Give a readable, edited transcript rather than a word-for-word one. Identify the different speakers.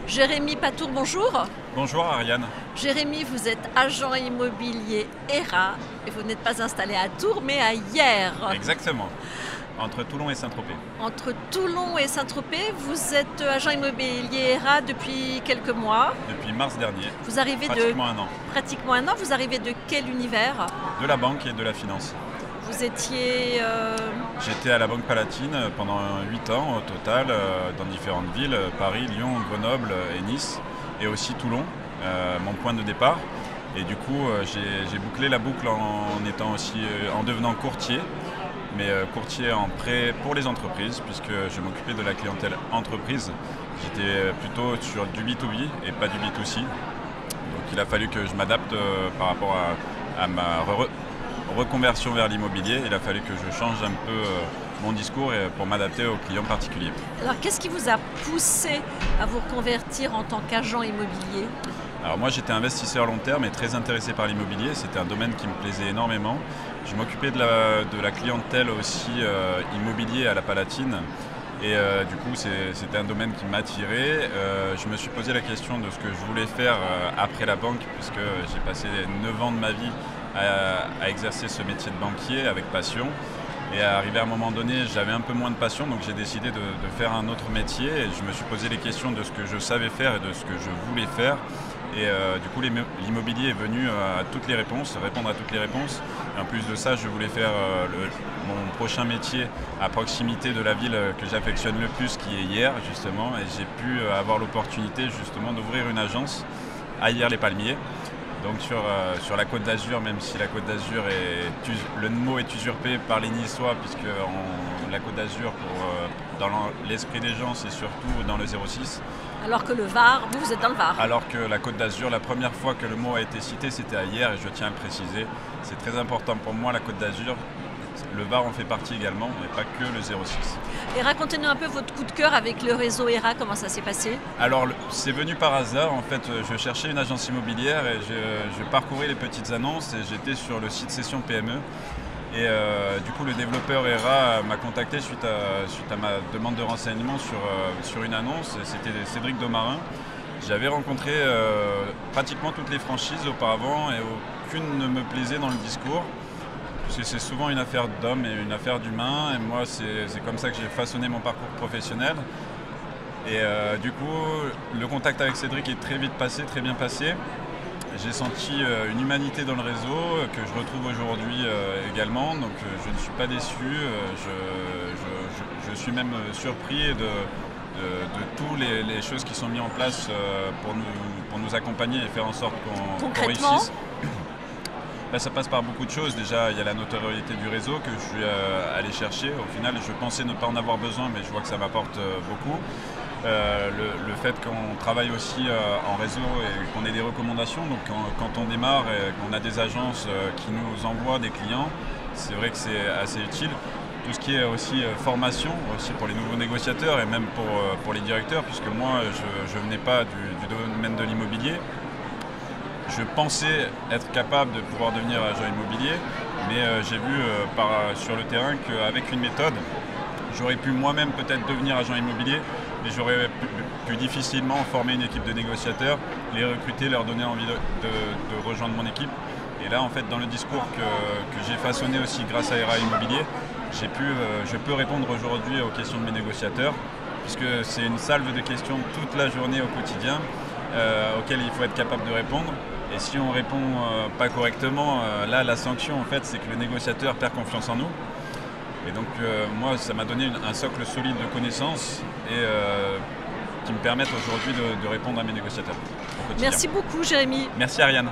Speaker 1: Jérémy Patour, bonjour.
Speaker 2: Bonjour Ariane.
Speaker 1: Jérémy, vous êtes agent immobilier ERA et vous n'êtes pas installé à Tours mais à Hyères.
Speaker 2: Exactement, entre Toulon et Saint-Tropez.
Speaker 1: Entre Toulon et Saint-Tropez, vous êtes agent immobilier ERA depuis quelques mois.
Speaker 2: Depuis mars dernier,
Speaker 1: Vous arrivez
Speaker 2: pratiquement un an.
Speaker 1: pratiquement un an. Vous arrivez de quel univers?
Speaker 2: De la banque et de la finance.
Speaker 1: Vous étiez...
Speaker 2: J'étais à la Banque Palatine pendant 8 ans au total, dans différentes villes, Paris, Lyon, Grenoble et Nice, et aussi Toulon, mon point de départ. Et du coup, j'ai bouclé la boucle en devenant courtier, mais courtier en prêt pour les entreprises, puisque je m'occupais de la clientèle entreprise. J'étais plutôt sur du B2B et pas du B2C. Donc il a fallu que je m'adapte par rapport à ma reconversion vers l'immobilier. Il a fallu que je change un peu mon discours pour m'adapter aux clients particuliers.
Speaker 1: Alors qu'est-ce qui vous a poussé à vous reconvertir en tant qu'agent immobilier?
Speaker 2: Alors moi j'étais investisseur long terme et très intéressé par l'immobilier, c'était un domaine qui me plaisait énormément. Je m'occupais de la clientèle aussi immobilier à la Palatine et du coup c'était un domaine qui m'attirait. Je me suis posé la question de ce que je voulais faire après la banque, puisque j'ai passé 9 ans de ma vie à exercer ce métier de banquier avec passion. Et arrivé à un moment donné, j'avais un peu moins de passion, donc j'ai décidé de faire un autre métier. Et je me suis posé les questions de ce que je savais faire et de ce que je voulais faire. Et du coup, l'immobilier est venu à toutes les réponses, répondre à toutes les réponses. Et en plus de ça, je voulais faire mon prochain métier à proximité de la ville que j'affectionne le plus, qui est Hyères, justement. Et j'ai pu avoir l'opportunité, justement, d'ouvrir une agence à Hyères-les-Palmiers. Donc sur la Côte d'Azur, même si la Côte d'Azur le mot est usurpé par les Niçois, puisque la Côte d'Azur, dans l'esprit des gens, c'est surtout dans le 06.
Speaker 1: Alors que le Var, vous êtes dans le Var.
Speaker 2: Alors que la Côte d'Azur, la première fois que le mot a été cité, c'était à Hyères, et je tiens à le préciser. C'est très important pour moi, la Côte d'Azur. Le Var en fait partie également, mais pas que le 06.
Speaker 1: Et racontez-nous un peu votre coup de cœur avec le réseau ERA, comment ça s'est passé?
Speaker 2: Alors c'est venu par hasard, en fait je cherchais une agence immobilière et je parcourais les petites annonces et j'étais sur le site Session PME. Et du coup le développeur ERA m'a contacté suite à ma demande de renseignement sur une annonce. C'était Cédric Domarin. J'avais rencontré pratiquement toutes les franchises auparavant et aucune ne me plaisait dans le discours. Parce que c'est souvent une affaire d'homme et une affaire d'humain, et moi c'est comme ça que j'ai façonné mon parcours professionnel. Et du coup, le contact avec Cédric est très vite passé, très bien passé. J'ai senti une humanité dans le réseau que je retrouve aujourd'hui également, donc je ne suis pas déçu. Je suis même surpris de toutes les choses qui sont mises en place pour nous accompagner et faire en sorte qu'on réussisse. Ça passe par beaucoup de choses. Déjà, il y a la notoriété du réseau que je suis allé chercher. Au final, je pensais ne pas en avoir besoin, mais je vois que ça m'apporte beaucoup. Le fait qu'on travaille aussi en réseau et qu'on ait des recommandations. Donc quand on démarre et qu'on a des agences qui nous envoient des clients, c'est vrai que c'est assez utile. Tout ce qui est aussi formation, aussi pour les nouveaux négociateurs et même pour les directeurs, puisque moi, je ne venais pas du domaine de l'immobilier. Je pensais être capable de pouvoir devenir agent immobilier, mais j'ai vu sur le terrain qu'avec une méthode, j'aurais pu moi-même peut-être devenir agent immobilier, mais j'aurais pu difficilement former une équipe de négociateurs, les recruter, leur donner envie de rejoindre mon équipe. Et là, en fait, dans le discours que j'ai façonné aussi grâce à ERA Immobilier, je peux répondre aujourd'hui aux questions de mes négociateurs, puisque c'est une salve de questions toute la journée au quotidien, auxquelles il faut être capable de répondre. Et si on répond pas correctement, là la sanction en fait c'est que le négociateur perd confiance en nous. Et donc moi ça m'a donné un socle solide de connaissances et qui me permettent aujourd'hui de répondre à mes négociateurs au quotidien.
Speaker 1: Merci beaucoup Jérémy.
Speaker 2: Merci Ariane.